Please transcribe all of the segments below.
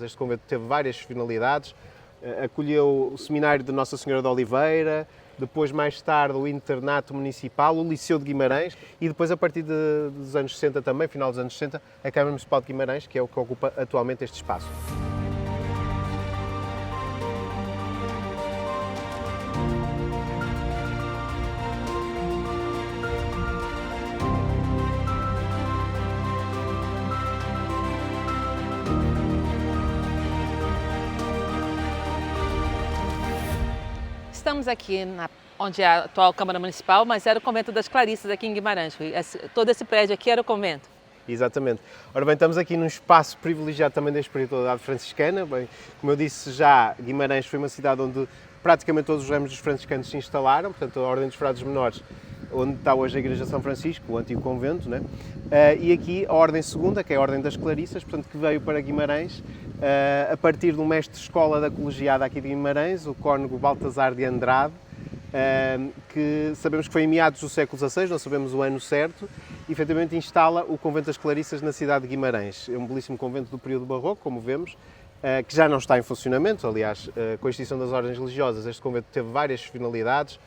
Este convento teve várias finalidades, acolheu o seminário de Nossa Senhora de Oliveira, depois mais tarde o internato municipal, o Liceu de Guimarães e depois a partir dos anos 60 também, final dos anos 60, a Câmara Municipal de Guimarães, que é o que ocupa atualmente este espaço. Estamos aqui onde é a atual Câmara Municipal, mas era o Convento das Clarissas aqui em Guimarães. Todo esse prédio aqui era o convento. Exatamente. Ora bem, estamos aqui num espaço privilegiado também da espiritualidade franciscana. Bem, como eu disse já, Guimarães foi uma cidade onde praticamente todos os ramos dos franciscanos se instalaram, portanto a Ordem dos Frades Menores, onde está hoje a Igreja de São Francisco, o antigo convento, né? E aqui a Ordem Segunda, que é a Ordem das Clarissas, portanto que veio para Guimarães a partir de um mestre de escola da colegiada aqui de Guimarães, o cônego Baltasar de Andrade, que sabemos que foi em meados do século XVI, não sabemos o ano certo, e efetivamente instala o Convento das Clarissas na cidade de Guimarães. É um belíssimo convento do período barroco, como vemos, que já não está em funcionamento. Aliás, com a extinção das ordens religiosas, este convento teve várias finalidades.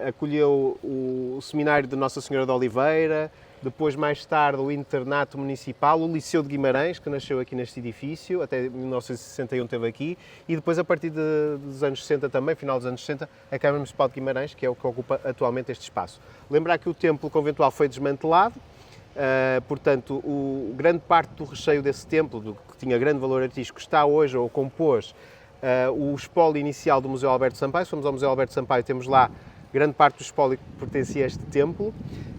Acolheu o seminário de Nossa Senhora de Oliveira, depois mais tarde o internato municipal, o Liceu de Guimarães, que nasceu aqui neste edifício, até 1961 esteve aqui, e depois a partir dos anos 60 também, final dos anos 60, a Câmara Municipal de Guimarães, que é o que ocupa atualmente este espaço. Lembrar que o templo conventual foi desmantelado, portanto, grande parte do recheio desse templo, que tinha grande valor artístico, está hoje, ou compôs, o espólio inicial do Museu Alberto Sampaio. Se formos ao Museu Alberto Sampaio, temos lá grande parte do espólio que pertencia a este templo.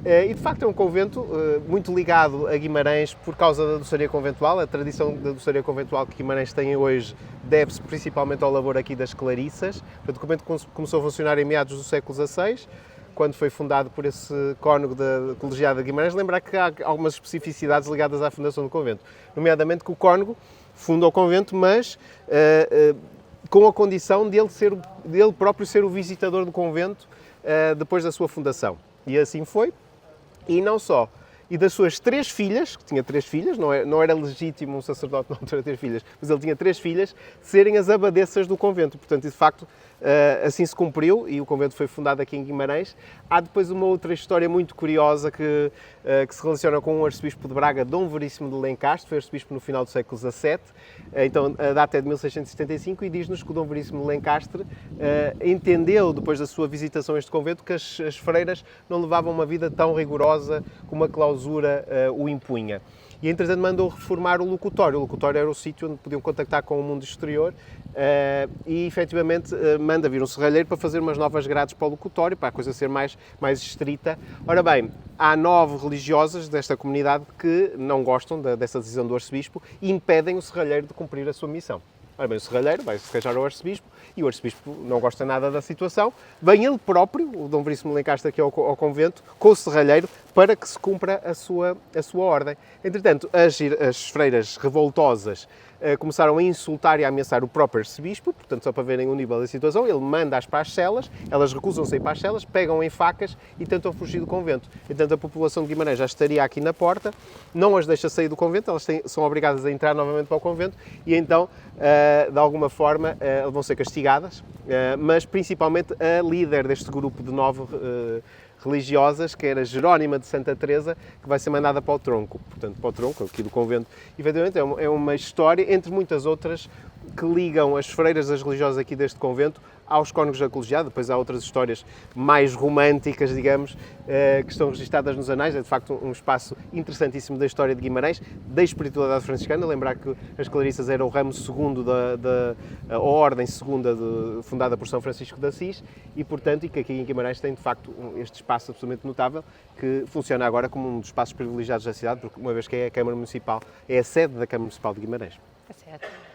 E, de facto, é um convento muito ligado a Guimarães por causa da doçaria conventual. A tradição da doçaria conventual que Guimarães tem hoje deve-se principalmente ao labor aqui das Clarissas. Portanto, o convento começou a funcionar em meados do século XVI, quando foi fundado por esse cônego da colegiada de Guimarães. Lembrar que há algumas especificidades ligadas à fundação do convento, nomeadamente que o cônego funda o convento, mas com a condição de ele próprio ser o visitador do convento depois da sua fundação. E assim foi. E não só. E das suas 3 filhas, que tinha 3 filhas, não era legítimo um sacerdote na altura ter filhas, mas ele tinha 3 filhas, serem as abadesas do convento. Portanto, de facto, assim se cumpriu e o convento foi fundado aqui em Guimarães. Há depois uma outra história muito curiosa que se relaciona com o arcebispo de Braga, Dom Veríssimo de Lencastre, foi arcebispo no final do século XVII, então a data é de 1675, e diz-nos que o Dom Veríssimo de Lencastre entendeu, depois da sua visitação a este convento, que as freiras não levavam uma vida tão rigorosa como a clausura o impunha. E, entretanto, mandou reformar o locutório. O locutório era o sítio onde podiam contactar com o mundo exterior e, efetivamente, manda vir um serralheiro para fazer umas novas grades para o locutório, para a coisa ser mais estrita. Ora bem, há 9 religiosas desta comunidade que não gostam dessa decisão do arcebispo e impedem o serralheiro de cumprir a sua missão. Ora bem, o serralheiro vai se queixar ao arcebispo e o arcebispo não gosta nada da situação. Vem ele próprio, o Dom Veríssimo de Lencastre, aqui ao convento, com o serralheiro, para que se cumpra a sua ordem. Entretanto, as freiras revoltosas começaram a insultar e a ameaçar o próprio arcebispo, portanto, só para verem o nível da situação, ele manda-as para as celas, elas recusam-se a ir para as celas, pegam em facas e tentam fugir do convento. Entretanto, a população de Guimarães já estaria aqui na porta, não as deixa sair do convento, elas são obrigadas a entrar novamente para o convento e então, de alguma forma, vão ser castigadas, mas principalmente a líder deste grupo de 9 religiosas, que era Jerónima de Santa Teresa, que vai ser mandada para o tronco, portanto, para o tronco aqui do convento. Efetivamente, é uma história, entre muitas outras, que ligam as freiras das religiosas aqui deste convento aos cônegos da colegiada. Depois há outras histórias mais românticas, digamos, que estão registadas nos anais. É, de facto, um espaço interessantíssimo da história de Guimarães, da espiritualidade franciscana. Lembrar que as Clarissas eram o ramo segundo a ordem segunda fundada por São Francisco de Assis e, portanto, que aqui em Guimarães tem, de facto, este espaço absolutamente notável que funciona agora como um dos espaços privilegiados da cidade, porque uma vez que é a Câmara Municipal, é a sede da Câmara Municipal de Guimarães. Tá certo.